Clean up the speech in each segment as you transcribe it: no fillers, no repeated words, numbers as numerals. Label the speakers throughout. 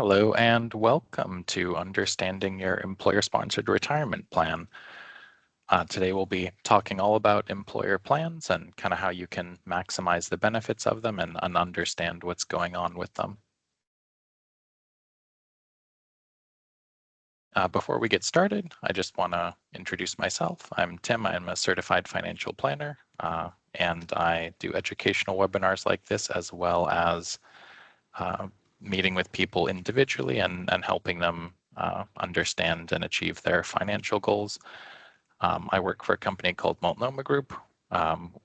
Speaker 1: Hello and welcome to Understanding Your Employer-Sponsored Retirement Plan. Today we'll be talking all about employer plans and kind of how you can maximize the benefits of them and understand what's going on with them. Before we get started, I just want to introduce myself. I'm Tim. I'm a certified financial planner, and I do educational webinars like this as well as meeting with people individually and helping them understand and achieve their financial goals. I work for a company called Multnomah Group.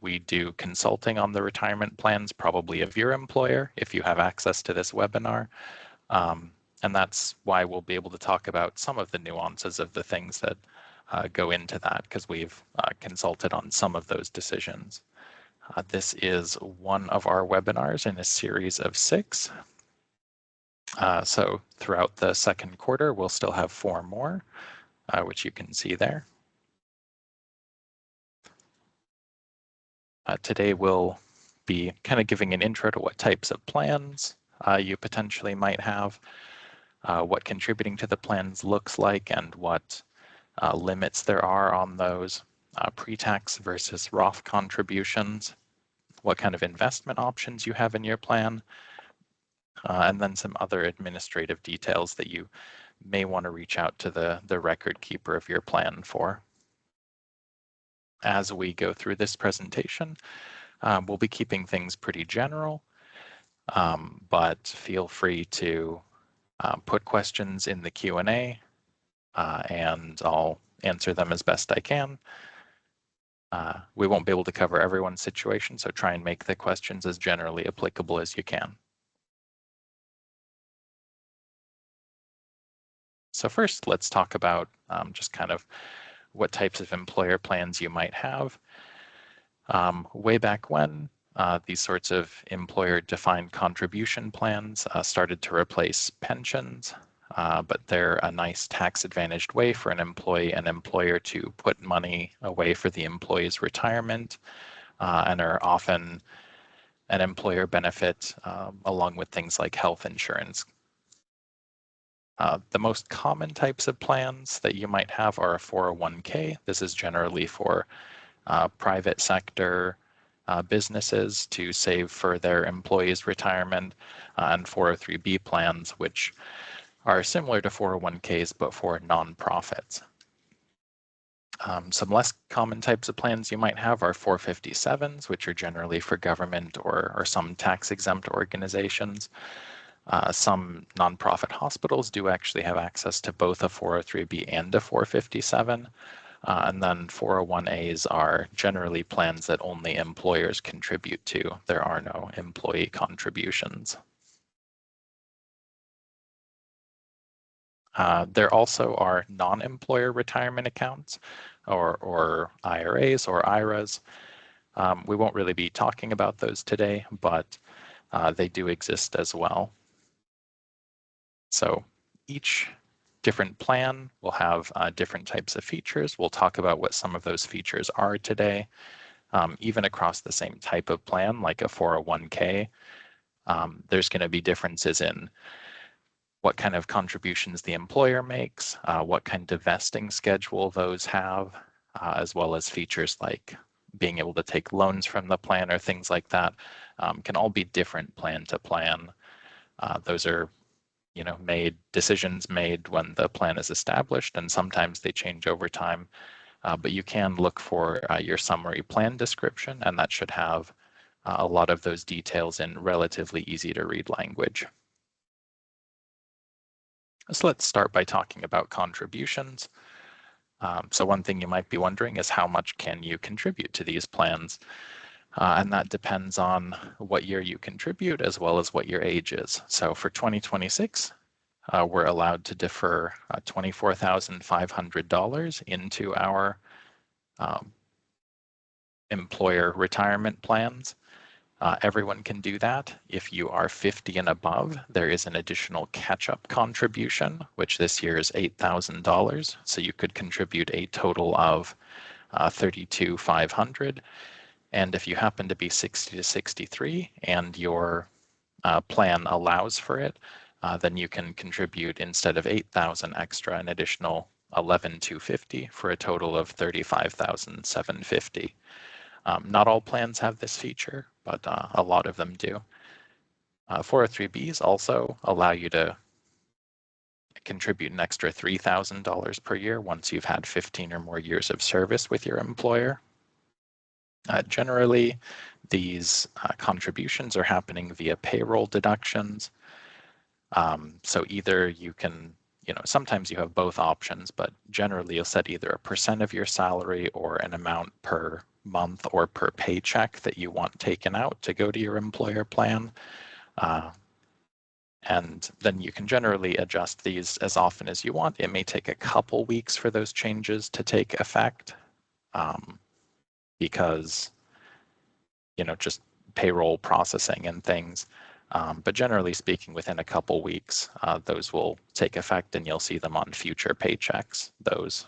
Speaker 1: We do consulting on the retirement plans, probably of your employer, if you have access to this webinar. And that's why we'll be able to talk about some of the nuances of the things that go into that, because we've consulted on some of those decisions. This is one of our webinars in a series of 6. So throughout the second quarter, we'll still have 4 more, which you can see there. Today we'll be kind of giving an intro to what types of plans you potentially might have, what contributing to the plans looks like, and what limits there are on those, pre-tax versus Roth contributions, what kind of investment options you have in your plan, and then some other administrative details that you may want to reach out to the record keeper of your plan for. As we go through this presentation, we'll be keeping things pretty general, but feel free to put questions in the Q&A, and I'll answer them as best I can. We won't be able to cover everyone's situation, so try and make the questions as generally applicable as you can. So first, let's talk about just kind of what types of employer plans you might have. Way back when, these sorts of employer-defined contribution plans started to replace pensions, but they're a nice tax-advantaged way for an employee and employer to put money away for the employee's retirement, and are often an employer benefit along with things like health insurance. The most common types of plans that you might have are a 401k. This is generally for private sector businesses to save for their employees' retirement, and 403b plans, which are similar to 401ks but for nonprofits. Some less common types of plans you might have are 457s, which are generally for government or some tax-exempt organizations. Some nonprofit hospitals do actually have access to both a 403b and a 457. And then 401as are generally plans that only employers contribute to. There are no employee contributions. There also are non-employer retirement accounts, or IRAs or IRAs. We won't really be talking about those today, but they do exist as well. So each different plan will have different types of features. We'll talk about what some of those features are today. Even across the same type of plan, like a 401k, there's going to be differences in what kind of contributions the employer makes, what kind of vesting schedule those have, as well as features like being able to take loans from the plan or things like that, can all be different plan to plan. Those are decisions made when the plan is established, and sometimes they change over time. But you can look for your summary plan description, and that should have a lot of those details in relatively easy to read language. So let's start by talking about contributions. So one thing you might be wondering is how much can you contribute to these plans? And that depends on what year you contribute as well as what your age is. So for 2026, we're allowed to defer $24,500 into our employer retirement plans. Everyone can do that. If you are 50 and above, there is an additional catch-up contribution, which this year is $8,000. So you could contribute a total of $32,500. And if you happen to be 60 to 63 and your plan allows for it, then you can contribute instead of 8,000 extra, an additional 11,250 for a total of 35,750. Not all plans have this feature, but a lot of them do. 403Bs also allow you to contribute an extra $3,000 per year once you've had 15 or more years of service with your employer. Generally, these contributions are happening via payroll deductions. So either you can, sometimes you have both options, but generally you'll set either a percent of your salary or an amount per month or per paycheck that you want taken out to go to your employer plan. And then you can generally adjust these as often as you want. It may take a couple weeks for those changes to take effect because, just payroll processing and things. But generally speaking, within a couple weeks, those will take effect and you'll see them on future paychecks. Those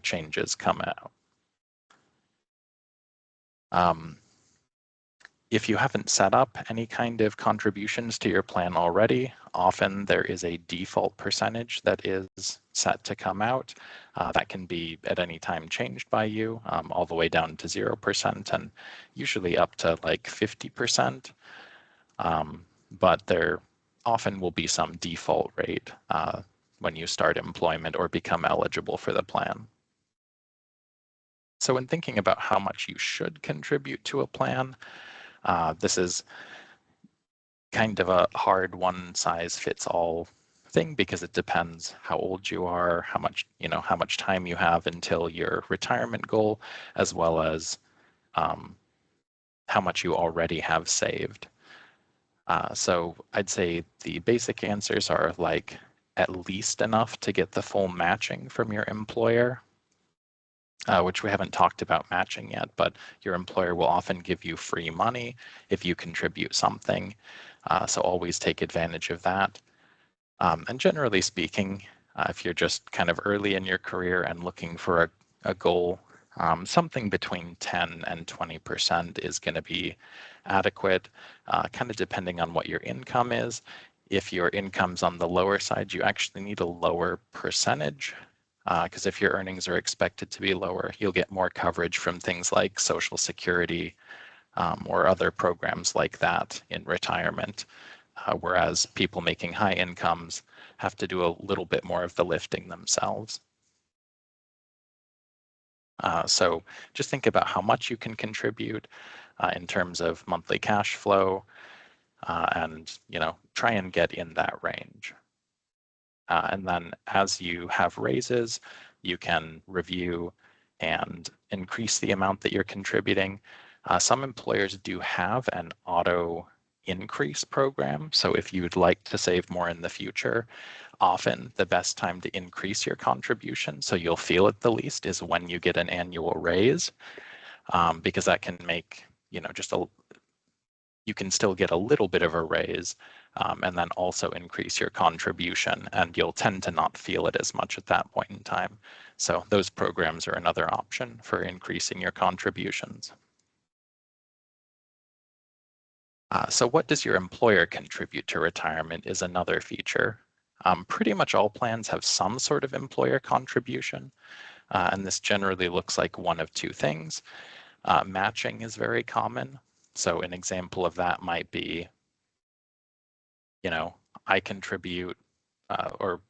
Speaker 1: changes come out. If you haven't set up any kind of contributions to your plan already, often there is a default percentage that is set to come out. That can be at any time changed by you, all the way down to 0% and usually up to like 50%. But there often will be some default rate when you start employment or become eligible for the plan. So when thinking about how much you should contribute to a plan, this is kind of a hard one-size-fits-all thing because it depends how old you are, how much time you have until your retirement goal, as well as how much you already have saved. So I'd say the basic answers are like at least enough to get the full matching from your employer. Which we haven't talked about matching yet, but your employer will often give you free money if you contribute something. So always take advantage of that. And generally speaking, if you're just kind of early in your career and looking for a goal, something between 10 and 20% is going to be adequate, kind of depending on what your income is. If your income's on the lower side, you actually need a lower percentage. Because if your earnings are expected to be lower, you'll get more coverage from things like Social Security or other programs like that in retirement, whereas people making high incomes have to do a little bit more of the lifting themselves. So just think about how much you can contribute in terms of monthly cash flow and, try and get in that range. And then as you have raises, you can review and increase the amount that you're contributing. Some employers do have an auto increase program. So if you'd like to save more in the future, often the best time to increase your contribution, so you'll feel it the least, is when you get an annual raise, because that can make, you can still get a little bit of a raise and then also increase your contribution, and you'll tend to not feel it as much at that point in time. So those programs are another option for increasing your contributions. So what does your employer contribute to retirement is another feature. Pretty much all plans have some sort of employer contribution, and this generally looks like one of two things. Matching is very common. So an example of that might be, I contribute, or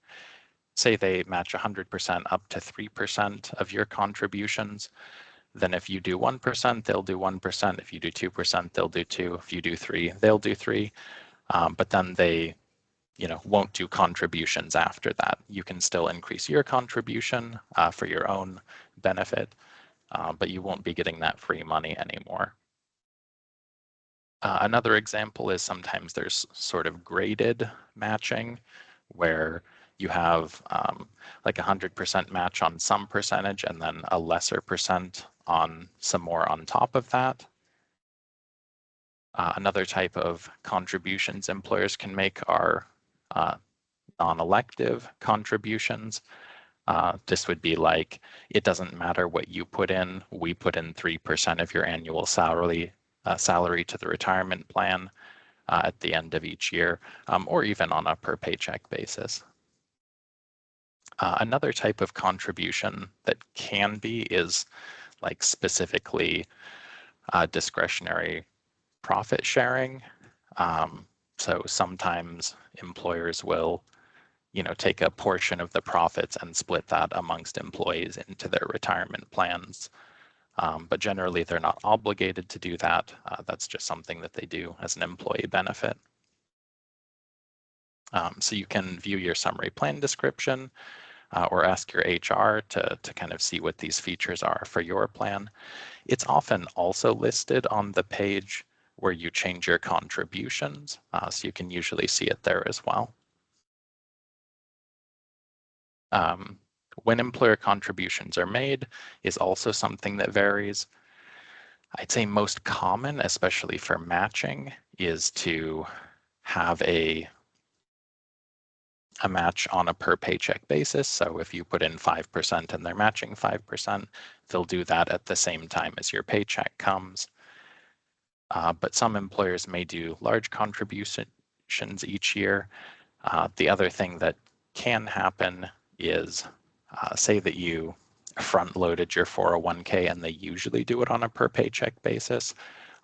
Speaker 1: say they match 100% up to 3% of your contributions. Then if you do 1%, they'll do 1%. If you do 2%, they'll do 2%. If you do 3%, they'll do 3%. But then they, won't do contributions after that. You can still increase your contribution for your own benefit, but you won't be getting that free money anymore. Another example is sometimes there's sort of graded matching where you have like 100% match on some percentage and then a lesser percent on some more on top of that. Another type of contributions employers can make are non-elective contributions. This would be like, it doesn't matter what you put in, we put in 3% of your annual salary to the retirement plan. at the end of each year, or even on a per paycheck basis. Another type of contribution that can be is like specifically discretionary profit sharing. So sometimes employers will, take a portion of the profits and split that amongst employees into their retirement plans. But generally, they're not obligated to do that. That's just something that they do as an employee benefit. So you can view your summary plan description or ask your HR to kind of see what these features are for your plan. It's often also listed on the page where you change your contributions, so you can usually see it there as well. When employer contributions are made is also something that varies. I'd say most common, especially for matching, is to have a match on a per paycheck basis. So if you put in 5% and they're matching 5%, they'll do that at the same time as your paycheck comes. But some employers may do large contributions each year. The other thing that can happen is say that you front loaded your 401k and they usually do it on a per paycheck basis.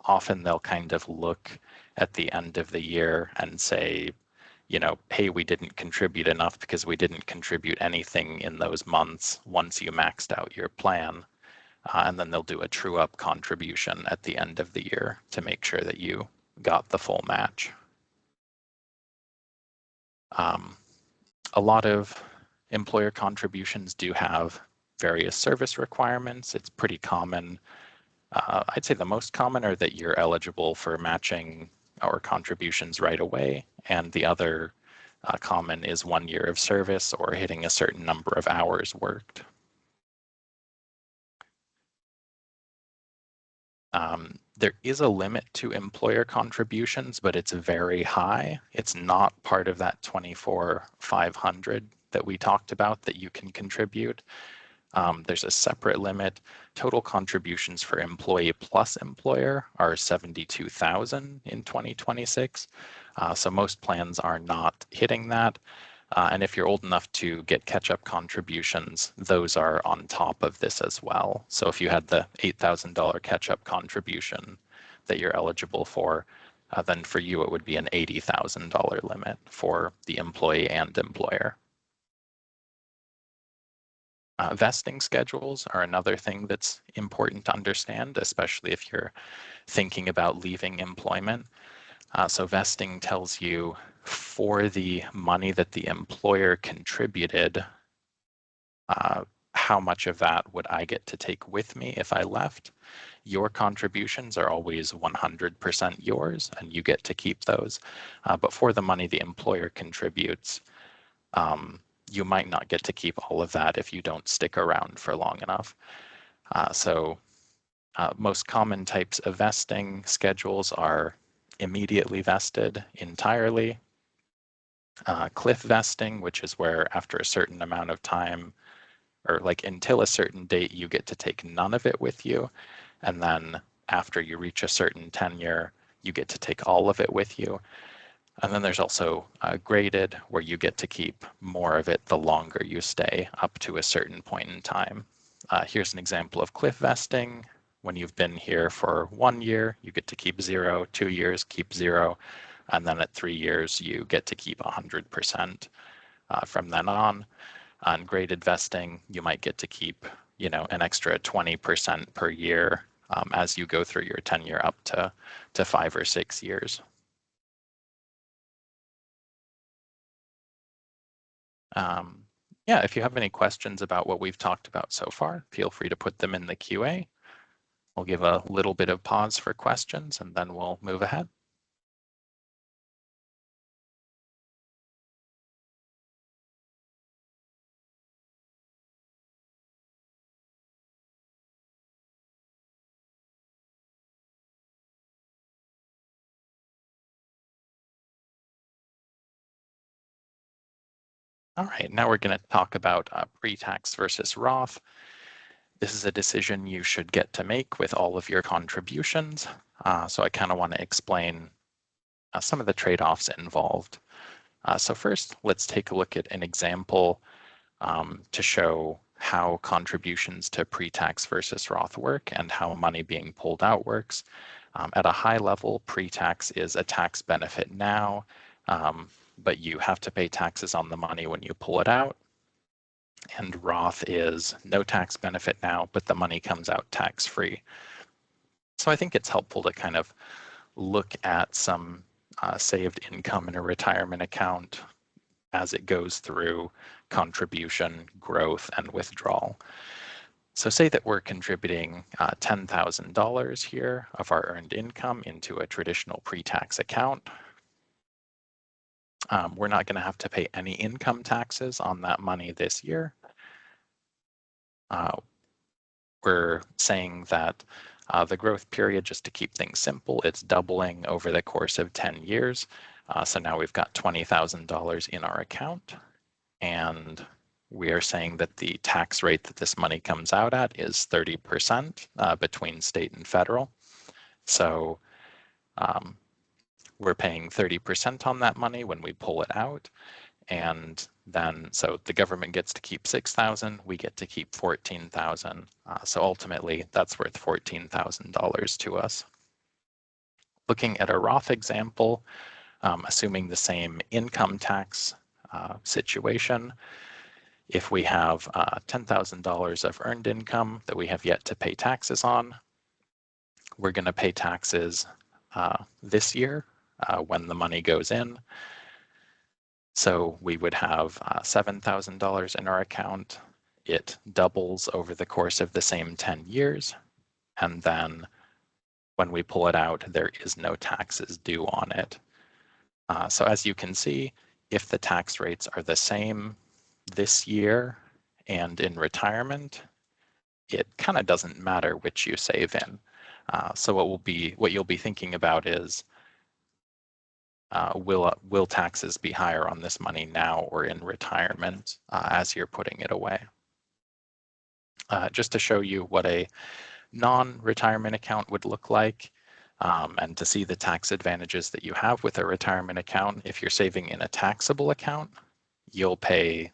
Speaker 1: Often they'll kind of look at the end of the year and say, hey, we didn't contribute enough because we didn't contribute anything in those months once you maxed out your plan. And then they'll do a true up contribution at the end of the year to make sure that you got the full match. A lot of employer contributions do have various service requirements. It's pretty common. I'd say the most common are that you're eligible for matching our contributions right away. And the other common is 1 year of service or hitting a certain number of hours worked. There is a limit to employer contributions, but it's very high. It's not part of that 24,500 that we talked about that you can contribute. There's a separate limit. Total contributions for employee plus employer are 72,000 in 2026. So most plans are not hitting that. And if you're old enough to get catch-up contributions, those are on top of this as well. So if you had the $8,000 catch-up contribution that you're eligible for, then for you it would be an $80,000 limit for the employee and employer. Vesting schedules are another thing that's important to understand, especially if you're thinking about leaving employment. So vesting tells you for the money that the employer contributed, how much of that would I get to take with me if I left? Your contributions are always 100% yours and you get to keep those. But for the money the employer contributes, you might not get to keep all of that if you don't stick around for long enough. Most common types of vesting schedules are immediately vested entirely, cliff vesting, which is where after a certain amount of time, or like until a certain date, you get to take none of it with you. And then after you reach a certain tenure, you get to take all of it with you. And then there's also graded, where you get to keep more of it the longer you stay up to a certain point in time. Here's an example of cliff vesting. When you've been here for 1 year, you get to keep 0, 2 years, keep 0. And then at 3 years, you get to keep 100% from then on. On graded vesting, you might get to keep, an extra 20% per year as you go through your tenure up to 5 or 6 years. Yeah, if you have any questions about what we've talked about so far, feel free to put them in the QA. We'll give a little bit of pause for questions and then we'll move ahead. All right, now we're going to talk about pre-tax versus Roth. This is a decision you should get to make with all of your contributions. So I kind of want to explain some of the trade-offs involved. So first, let's take a look at an example to show how contributions to pre-tax versus Roth work and how money being pulled out works. At a high level, pre-tax is a tax benefit now, but you have to pay taxes on the money when you pull it out. And Roth is no tax benefit now, but the money comes out tax-free. So I think it's helpful to kind of look at some saved income in a retirement account as it goes through contribution, growth, and withdrawal. So say that we're contributing $10,000 here of our earned income into a traditional pre-tax account. We're not going to have to pay any income taxes on that money this year. We're saying that the growth period, just to keep things simple, it's doubling over the course of 10 years. So now we've got $20,000 in our account, and we are saying that the tax rate that this money comes out at is 30% between state and federal. So we're paying 30% on that money when we pull it out. And then, so the government gets to keep 6,000, we get to keep 14,000. So ultimately, that's worth $14,000 to us. Looking at a Roth example, assuming the same income tax situation, if we have $10,000 of earned income that we have yet to pay taxes on, we're going to pay taxes this year when the money goes in. So we would have $7,000 in our account. It doubles over the course of the same 10 years. And then when we pull it out, there is no taxes due on it. So as you can see, if the tax rates are the same this year and in retirement, it kind of doesn't matter which you save in. So what you'll be thinking about is, will taxes be higher on this money now or in retirement as you're putting it away? Just to show you what a non-retirement account would look like, and to see the tax advantages that you have with a retirement account, if you're saving in a taxable account, you'll pay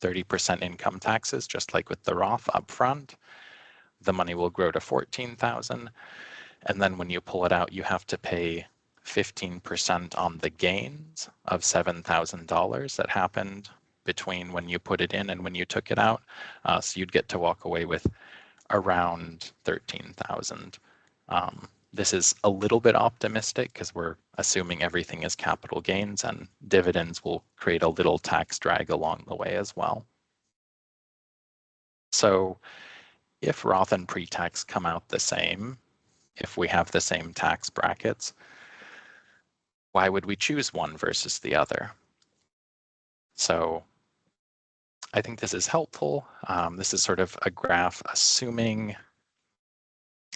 Speaker 1: 30% income taxes, just like with the Roth upfront. The money will grow to $14,000, and then when you pull it out, you have to pay 15% on the gains of $7,000 that happened between when you put it in and when you took it out. So you'd get to walk away with around $13,000. This is a little bit optimistic because we're assuming everything is capital gains, and dividends will create a little tax drag along the way as well. So if Roth and pre-tax come out the same, if we have the same tax brackets, why would we choose one versus the other? So I think this is helpful. This is sort of a graph assuming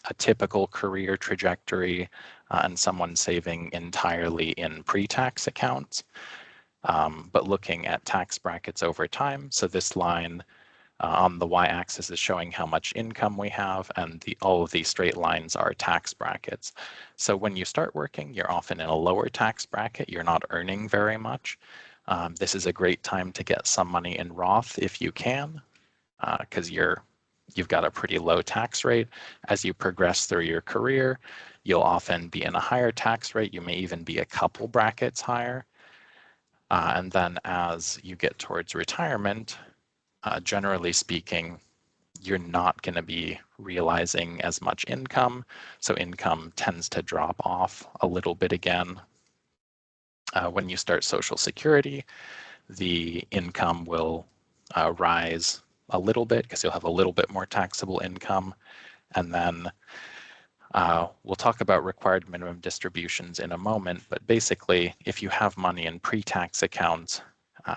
Speaker 1: a typical career trajectory and someone saving entirely in pre-tax accounts, but looking at tax brackets over time. So this line on the y-axis is showing how much income we have, and all of these straight lines are tax brackets. So when you start working, you're often in a lower tax bracket. You're not earning very much. This is a great time to get some money in Roth if you can, because you've got a pretty low tax rate. As you progress through your career, you'll often be in a higher tax rate. You may even be a couple brackets higher. And then as you get towards retirement, generally speaking, you're not going to be realizing as much income. So income tends to drop off a little bit again. When you start Social Security, the income will rise a little bit because you'll have a little bit more taxable income. And then we'll talk about required minimum distributions in a moment. But basically, if you have money in pre-tax accounts,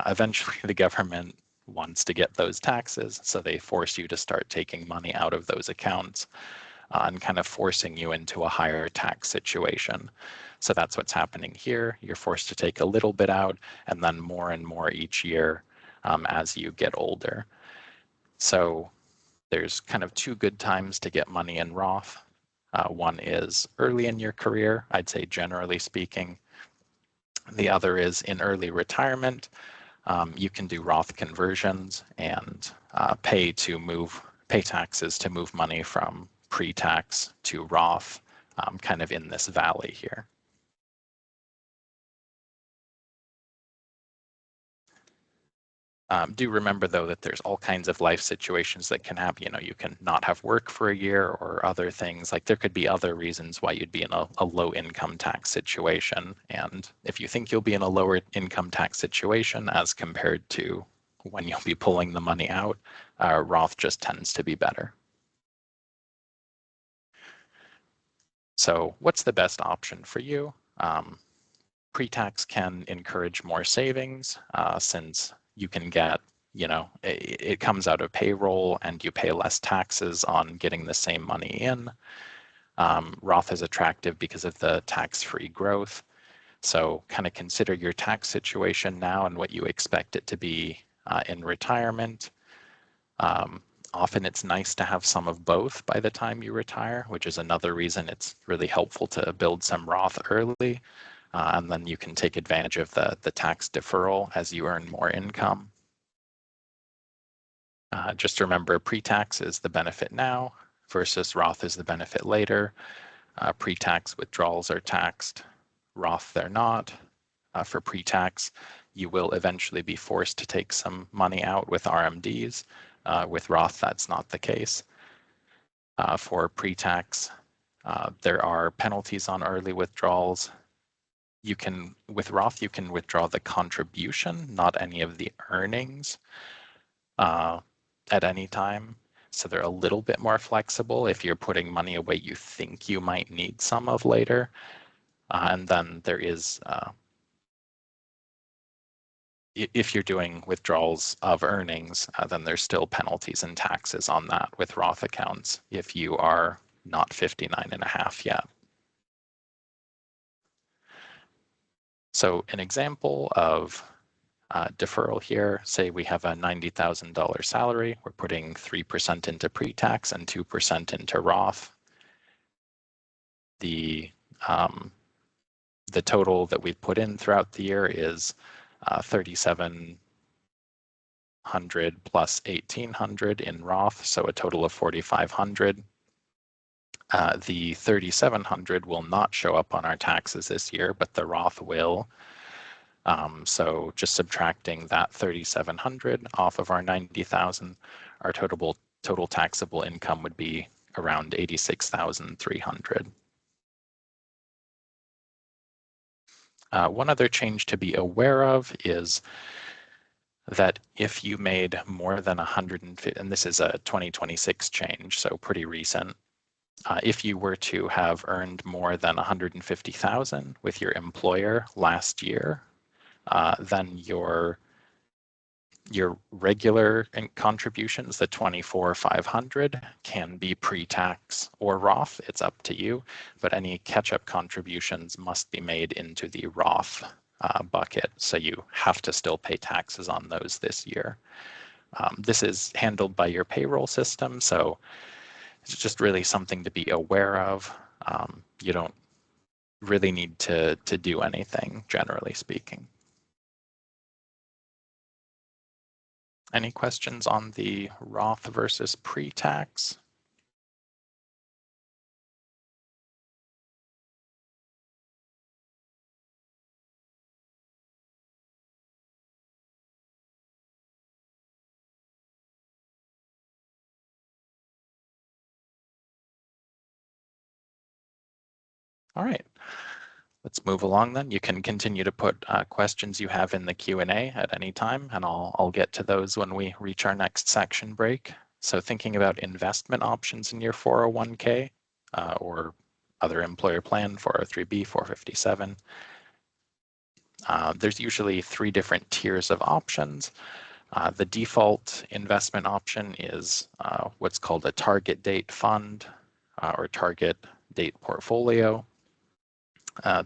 Speaker 1: eventually the government wants to get those taxes. So they force you to start taking money out of those accounts and kind of forcing you into a higher tax situation. So that's what's happening here. You're forced to take a little bit out and then more and more each year as you get older. So there's kind of two good times to get money in Roth. One is early in your career, I'd say generally speaking, The other is in early retirement. You can do Roth conversions and pay taxes to move money from pre-tax to Roth, kind of in this valley here. Do remember, though, that there's all kinds of life situations that can happen. You know, you can not have work for a year or other things. Like there could be other reasons why you'd be in a low income tax situation. And if you think you'll be in a lower income tax situation as compared to when you'll be pulling the money out, Roth just tends to be better. So what's the best option for you? Pre-tax can encourage more savings since you can get, you know, it comes out of payroll and you pay less taxes on getting the same money in. Roth is attractive because of the tax-free growth. So kind of consider your tax situation now and what you expect it to be in retirement. Often it's nice to have some of both by the time you retire, which is another reason it's really helpful to build some Roth early. And then you can take advantage of the tax deferral as you earn more income. Just remember, pre-tax is the benefit now versus Roth is the benefit later. Pre-tax withdrawals are taxed. Roth, they're not. For pre-tax, you will eventually be forced to take some money out with RMDs. With Roth, that's not the case. For pre-tax, there are penalties on early withdrawals. With Roth, you can withdraw the contribution, not any of the earnings at any time. So they're a little bit more flexible if you're putting money away you think you might need some of later. And then there is, if you're doing withdrawals of earnings, then there's still penalties and taxes on that with Roth accounts if you are not 59 and a half yet. So an example of deferral here, say we have a $90,000 salary, we're putting 3% into pre-tax and 2% into Roth. The total that we've put in throughout the year is 3,700 plus 1,800 in Roth, so a total of 4,500. The 3,700 will not show up on our taxes this year, but the Roth will. So just subtracting that 3,700 off of our 90,000, our total taxable income would be around 86,300. One other change to be aware of is that if you made more than 150, and this is a 2026 change, so pretty recent, if you were to have earned more than 150,000 with your employer last year, then your regular contributions, the 24,500, can be pre-tax or Roth. It's up to you, but any catch-up contributions must be made into the Roth bucket. So you have to still pay taxes on those this year. This is handled by your payroll system, so it's just really something to be aware of. You don't really need to do anything, generally speaking. Any questions on the Roth versus pre-tax? All right, let's move along then. You can continue to put questions you have in the Q&A at any time, and I'll get to those when we reach our next section break. So thinking about investment options in your 401k or other employer plan, 403b, 457. There's usually 3 different tiers of options. The default investment option is what's called a target date fund or target date portfolio.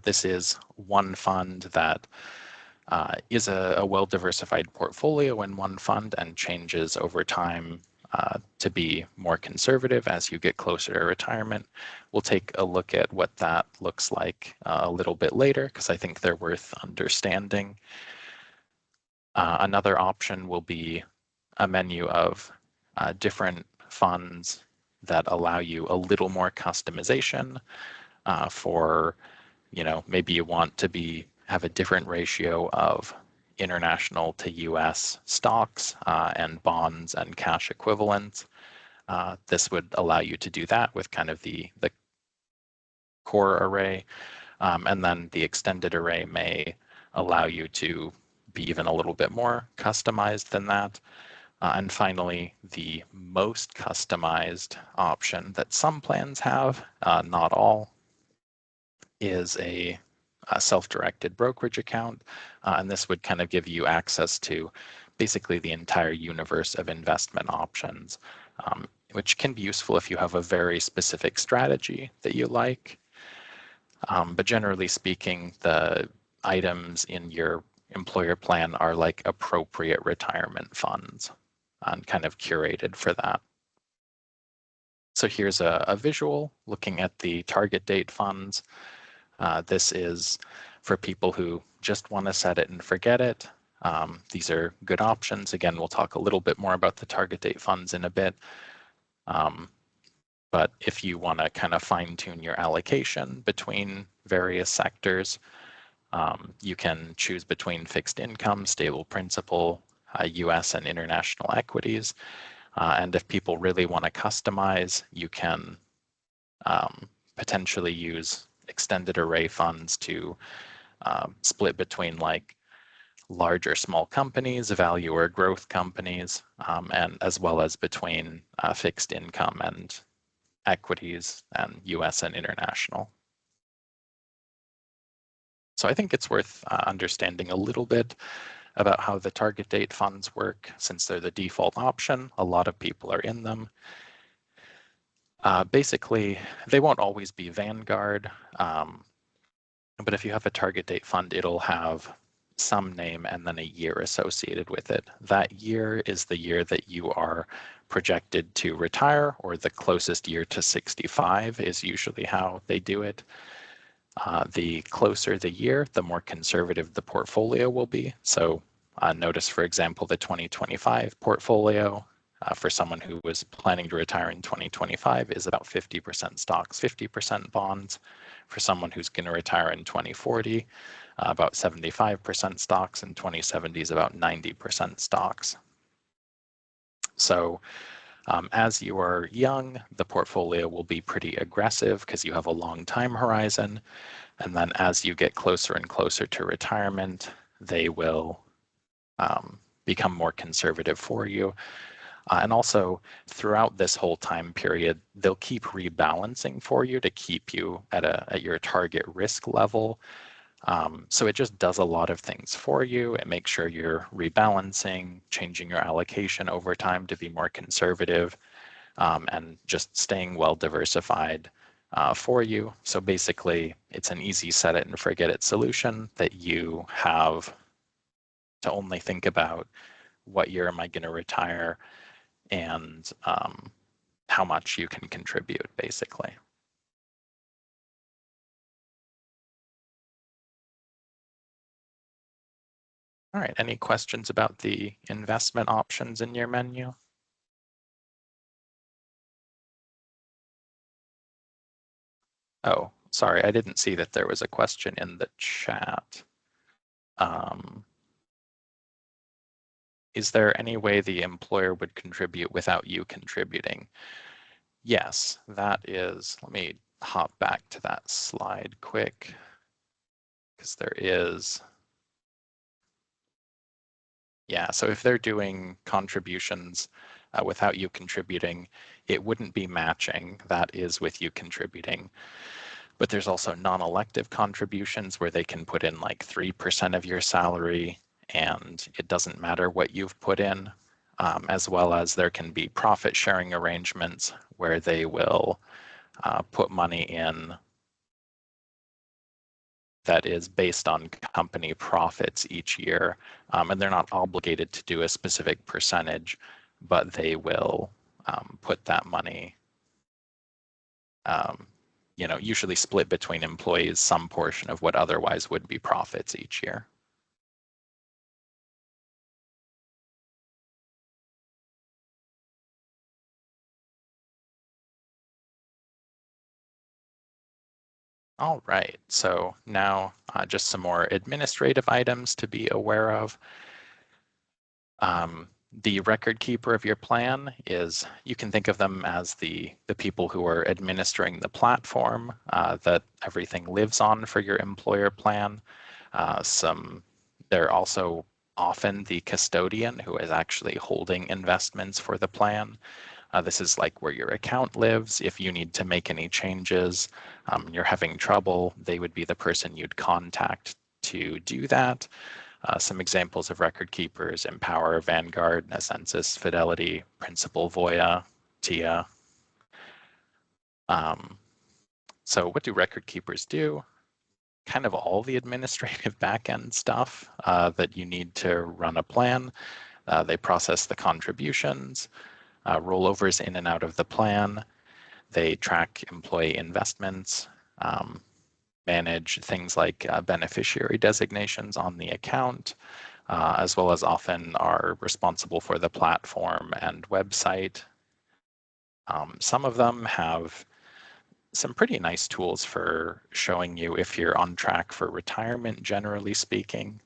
Speaker 1: This is one fund that is a well-diversified portfolio in one fund and changes over time to be more conservative as you get closer to retirement. We'll take a look at what that looks like a little bit later, because I think they're worth understanding. Another option will be a menu of different funds that allow you a little more customization for, maybe you want to have a different ratio of international to US stocks and bonds and cash equivalents. This would allow you to do that with kind of the core array. And then the extended array may allow you to be even a little bit more customized than that. And finally, the most customized option that some plans have, not all, is a self-directed brokerage account. And this would kind of give you access to basically the entire universe of investment options, which can be useful if you have a very specific strategy that you like. But generally speaking, the items in your employer plan are like appropriate retirement funds and kind of curated for that. So here's a visual looking at the target date funds. This is for people who just want to set it and forget it. These are good options. Again, we'll talk a little bit more about the target date funds in a bit. But if you want to kind of fine-tune your allocation between various sectors, you can choose between fixed income, stable principal, US and international equities. And if people really want to customize, you can potentially use extended array funds to split between like large or small companies, value or growth companies, and as well as between fixed income and equities and US and international. So I think it's worth understanding a little bit about how the target date funds work. Since they're the default option, a lot of people are in them. Basically, they won't always be Vanguard, but if you have a target date fund, it'll have some name and then a year associated with it. That year is the year that you are projected to retire, or the closest year to 65 is usually how they do it. The closer the year, the more conservative the portfolio will be. So notice, for example, the 2025 portfolio for someone who was planning to retire in 2025 is about 50% stocks, 50% bonds. For someone who's going to retire in 2040, about 75% stocks, and 2070 is about 90% stocks. So as you are young, the portfolio will be pretty aggressive because you have a long time horizon. And then as you get closer and closer to retirement, they will become more conservative for you. And also throughout this whole time period, they'll keep rebalancing for you to keep you at your target risk level. So it just does a lot of things for you. It makes sure you're rebalancing, changing your allocation over time to be more conservative, and just staying well diversified for you. So basically, it's an easy set it and forget it solution that you have to only think about what year am I going to retire and how much you can contribute, basically. All right, any questions about the investment options in your menu? Oh, sorry, I didn't see that there was a question in the chat. Is there any way the employer would contribute without you contributing? Yes, that is, let me hop back to that slide quick, because there is, yeah, so if they're doing contributions without you contributing, it wouldn't be matching. That is with you contributing. But there's also non-elective contributions where they can put in like 3% of your salary and it doesn't matter what you've put in, as well as there can be profit sharing arrangements where they will put money in that is based on company profits each year. And they're not obligated to do a specific percentage, but they will put that money, usually split between employees some portion of what otherwise would be profits each year. All right, so now just some more administrative items to be aware of. The record keeper of your plan you can think of them as the people who are administering the platform that everything lives on for your employer plan. They're also often the custodian who is actually holding investments for the plan. This is like where your account lives. If you need to make any changes, you're having trouble, they would be the person you'd contact to do that. Some examples of record keepers: Empower, Vanguard, Ascensus, Fidelity, Principal, Voya, TIA. So what do record keepers do? Kind of all the administrative backend stuff that you need to run a plan. They process the contributions, rollovers in and out of the plan. They track employee investments, manage things like beneficiary designations on the account, as well as often are responsible for the platform and website. Some of them have some pretty nice tools for showing you if you're on track for retirement, generally speaking,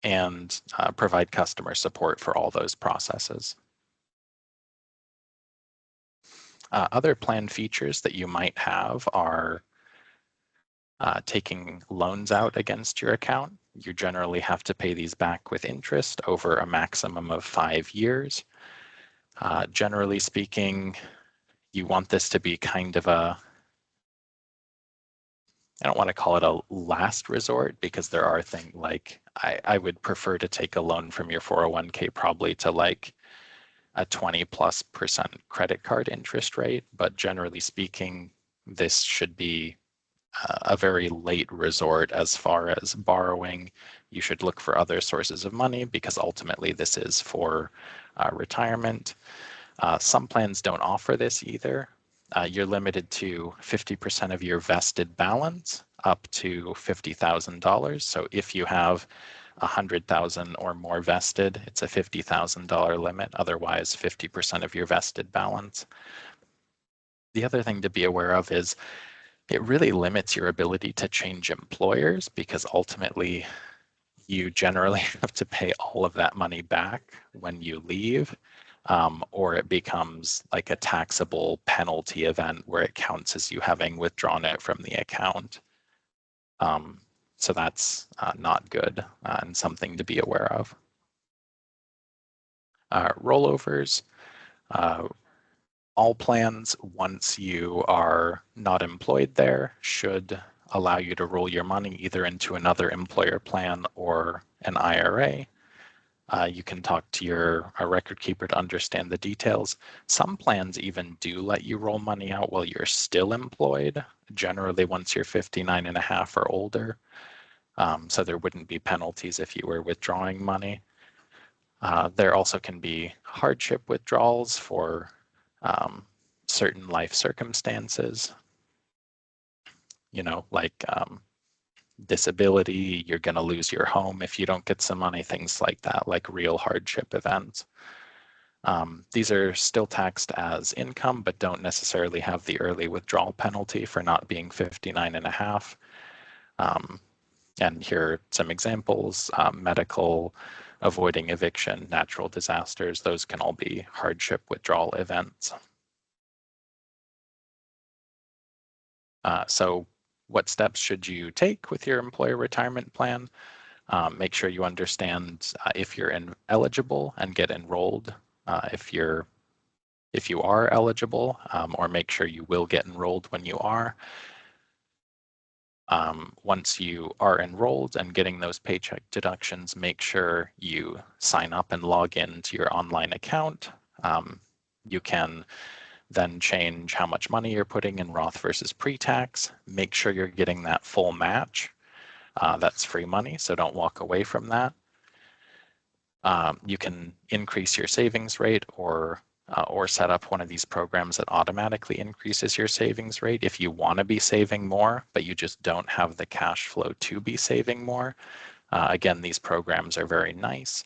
Speaker 1: and provide customer support for all those processes. Other plan features that you might have are taking loans out against your account. You generally have to pay these back with interest over a maximum of 5 years. Generally speaking, you want this to be kind of I don't want to call it a last resort, because there are things like, I would prefer to take a loan from your 401k probably to like a 20+% credit card interest rate, but generally speaking, this should be a very late resort as far as borrowing. You should look for other sources of money, because ultimately this is for retirement. Some plans don't offer this either. You're limited to 50% of your vested balance up to $50,000. So if you have $100,000 or more vested, it's a $50,000 limit. Otherwise, 50% of your vested balance. The other thing to be aware of is it really limits your ability to change employers, because ultimately you generally have to pay all of that money back when you leave, or it becomes like a taxable penalty event where it counts as you having withdrawn it from the account. So that's not good and something to be aware of. Rollovers. All plans, once you are not employed there, should allow you to roll your money either into another employer plan or an IRA. You can talk to your record keeper to understand the details. Some plans even do let you roll money out while you're still employed, generally once you're 59.5 or older. So there wouldn't be penalties if you were withdrawing money. There also can be hardship withdrawals for certain life circumstances, like disability, you're going to lose your home if you don't get some money, things like that, like real hardship events. These are still taxed as income, but don't necessarily have the early withdrawal penalty for not being 59.5. And here are some examples: medical, avoiding eviction, natural disasters. Those can all be hardship withdrawal events. So what steps should you take with your employer retirement plan? Make sure you understand if you're eligible and get enrolled if you are eligible, or make sure you will get enrolled when you are. Once you are enrolled and getting those paycheck deductions, make sure you sign up and log into your online account. You can then change how much money you're putting in Roth versus pre-tax. Make sure you're getting that full match. That's free money, so don't walk away from that. You can increase your savings rate or set up one of these programs that automatically increases your savings rate if you want to be saving more, but you just don't have the cash flow to be saving more. Again, these programs are very nice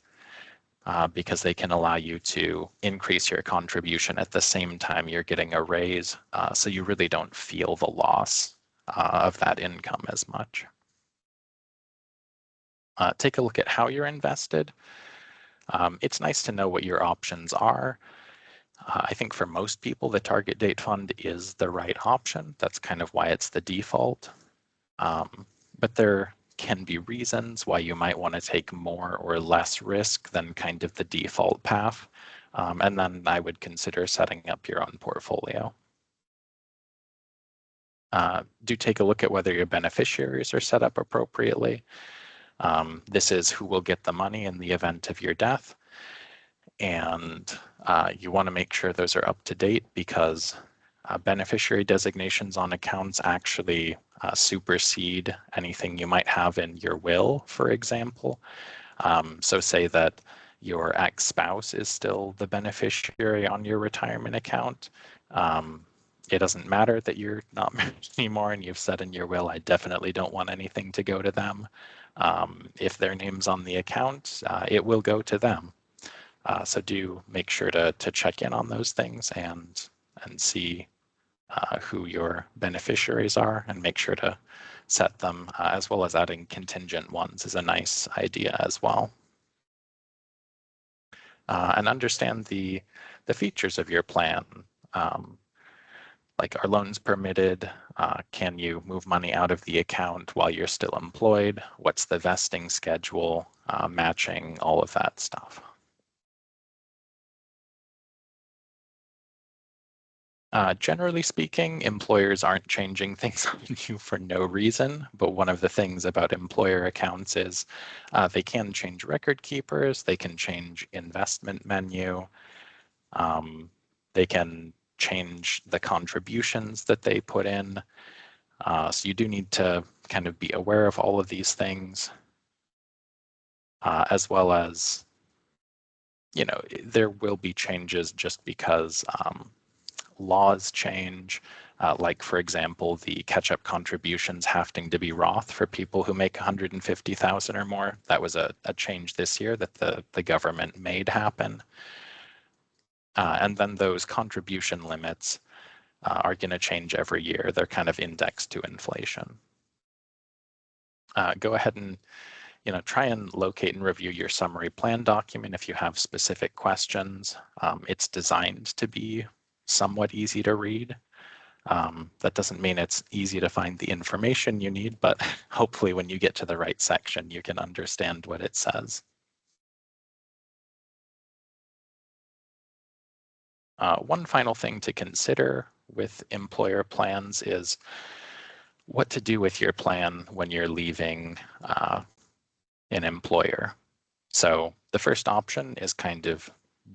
Speaker 1: because they can allow you to increase your contribution at the same time you're getting a raise, so you really don't feel the loss of that income as much. Take a look at how you're invested. It's nice to know what your options are. I think for most people, the target date fund is the right option. That's kind of why it's the default. But there can be reasons why you might want to take more or less risk than kind of the default path. And then I would consider setting up your own portfolio. Do take a look at whether your beneficiaries are set up appropriately. This is who will get the money in the event of your death. And you want to make sure those are up to date because beneficiary designations on accounts actually supersede anything you might have in your will, for example. So say that your ex-spouse is still the beneficiary on your retirement account. It doesn't matter that you're not married anymore and you've said in your will, I definitely don't want anything to go to them. If their name's on the account, it will go to them. So do make sure to check in on those things and see who your beneficiaries are and make sure to set them, as well as adding contingent ones is a nice idea as well. And understand the features of your plan. Like, are loans permitted? Can you move money out of the account while you're still employed? What's the vesting schedule, matching, all of that stuff. Generally speaking, employers aren't changing things on you for no reason, but one of the things about employer accounts is they can change record keepers, they can change investment menu, they can change the contributions that they put in. So you do need to kind of be aware of all of these things, as well as, you know, there will be changes just because laws change, like, for example, the catch-up contributions having to be Roth for people who make 150,000 or more. That was a change this year that the government made happen. And then those contribution limits are going to change every year. They're kind of indexed to inflation. Go ahead and try and locate and review your summary plan document if you have specific questions. It's designed to be somewhat easy to read. That doesn't mean it's easy to find the information you need, but hopefully when you get to the right section, you can understand what it says. One final thing to consider with employer plans is what to do with your plan when you're leaving an employer. So the first option is kind of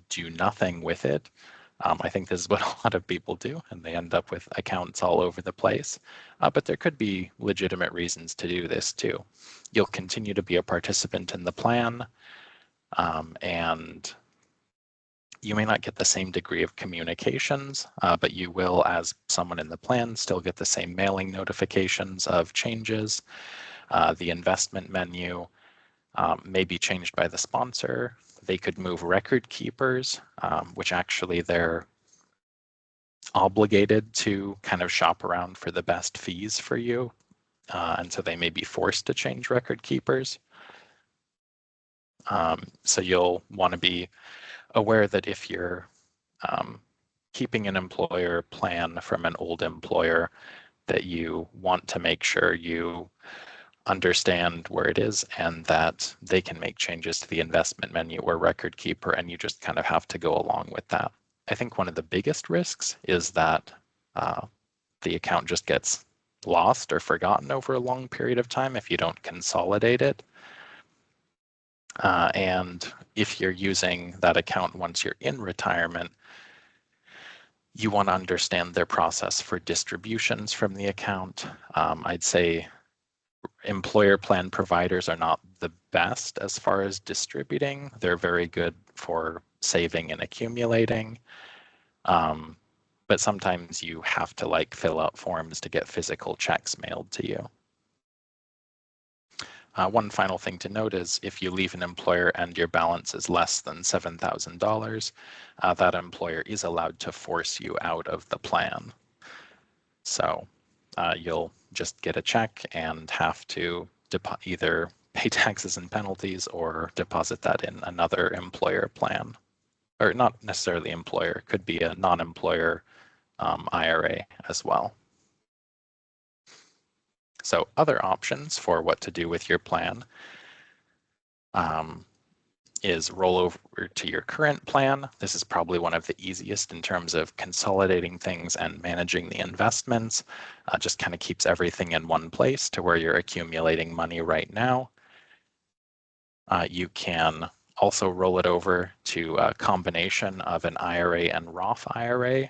Speaker 1: do nothing with it. I think this is what a lot of people do, and they end up with accounts all over the place. But there could be legitimate reasons to do this too. You'll continue to be a participant in the plan, and you may not get the same degree of communications, but you will, as someone in the plan, still get the same mailing notifications of changes. The investment menu may be changed by the sponsor. They could move record keepers, which actually they're obligated to kind of shop around for the best fees for you. And so they may be forced to change record keepers. So you'll want to be aware that if you're keeping an employer plan from an old employer, that you want to make sure you understand where it is and that they can make changes to the investment menu or record keeper, and you just kind of have to go along with that. I think one of the biggest risks is that the account just gets lost or forgotten over a long period of time if you don't consolidate it. And if you're using that account once you're in retirement, you want to understand their process for distributions from the account. I'd say employer plan providers are not the best as far as distributing. They're very good for saving and accumulating. But sometimes you have to like fill out forms to get physical checks mailed to you. One final thing to note is if you leave an employer and your balance is less than $7,000, that employer is allowed to force you out of the plan. So you'll just get a check and have to either pay taxes and penalties or deposit that in another employer plan. Or not necessarily employer, could be a non-employer IRA as well. So other options for what to do with your plan is roll over to your current plan. This is probably one of the easiest in terms of consolidating things and managing the investments. Just kind of keeps everything in one place to where you're accumulating money right now. You can also roll it over to a combination of an IRA and Roth IRA.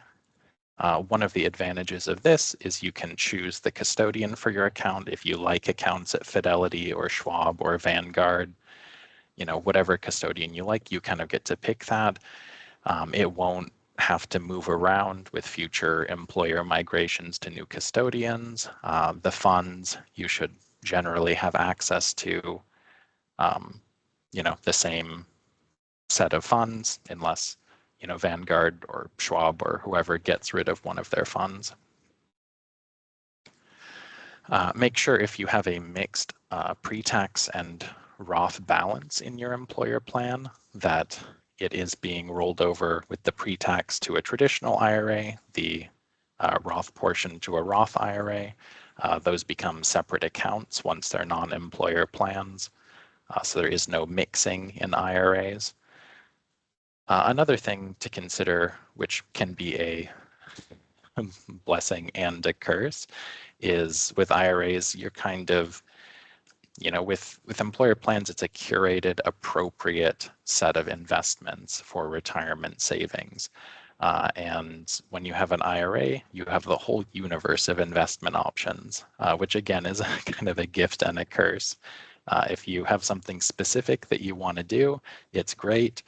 Speaker 1: One of the advantages of this is you can choose the custodian for your account. If you like accounts at Fidelity or Schwab or Vanguard, whatever custodian you like, you kind of get to pick that. It won't have to move around with future employer migrations to new custodians. The funds, you should generally have access to, the same set of funds unless, Vanguard or Schwab or whoever gets rid of one of their funds. Make sure if you have a mixed pre-tax and Roth balance in your employer plan that it is being rolled over with the pre-tax to a traditional IRA, the Roth portion to a Roth IRA. Those become separate accounts once they're non-employer plans. So there is no mixing in IRAs. Another thing to consider, which can be a blessing and a curse, is with IRAs, you're kind of, with employer plans, it's a curated, appropriate set of investments for retirement savings. And when you have an IRA, you have the whole universe of investment options, which again is kind of a gift and a curse. If you have something specific that you want to do, it's great.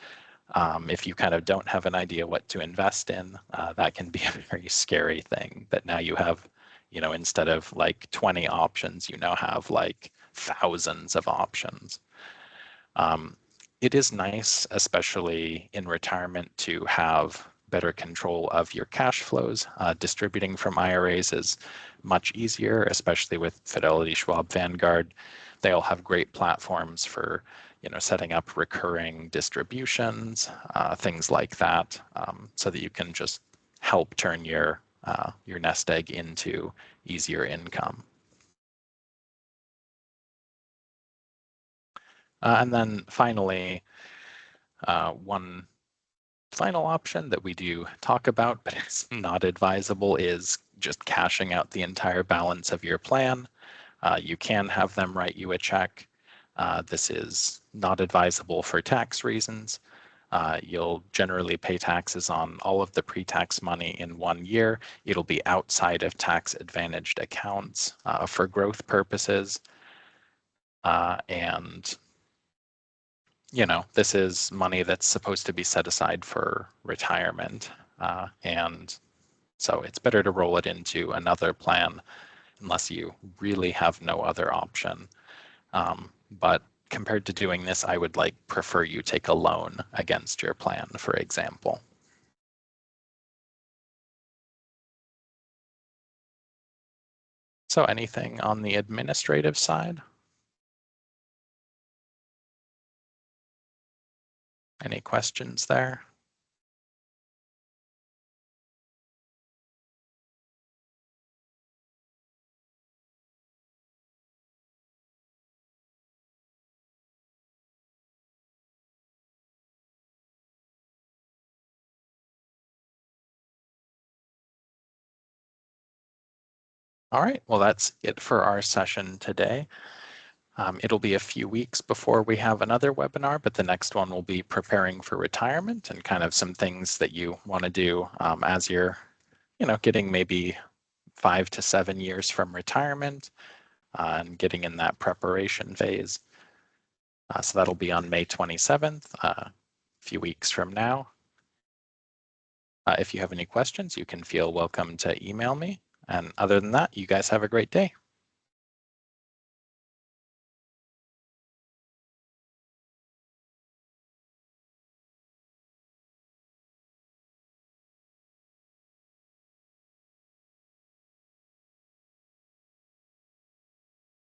Speaker 1: If you kind of don't have an idea what to invest in, that can be a very scary thing that now you have, instead of like 20 options, you now have like thousands of options. It is nice, especially in retirement, to have better control of your cash flows. Distributing from IRAs is much easier, especially with Fidelity, Schwab, Vanguard. They all have great platforms for setting up recurring distributions, things like that, so that you can just help turn your nest egg into easier income. And then finally, one final option that we do talk about, but it's not advisable, is just cashing out the entire balance of your plan. You can have them write you a check. This is not advisable for tax reasons. You'll generally pay taxes on all of the pre-tax money in 1 year. It'll be outside of tax-advantaged accounts for growth purposes. And this is money that's supposed to be set aside for retirement. And so it's better to roll it into another plan unless you really have no other option. But compared to doing this, I would prefer you take a loan against your plan, for example. So anything on the administrative side? Any questions there? All right, well, that's it for our session today. It'll be a few weeks before we have another webinar, but the next one will be preparing for retirement and kind of some things that you want to do as you're, getting maybe 5 to 7 years from retirement. and getting in that preparation phase. So that'll be on May 27th, a few weeks from now. If you have any questions, you can feel welcome to email me. And other than that, you guys have a great day.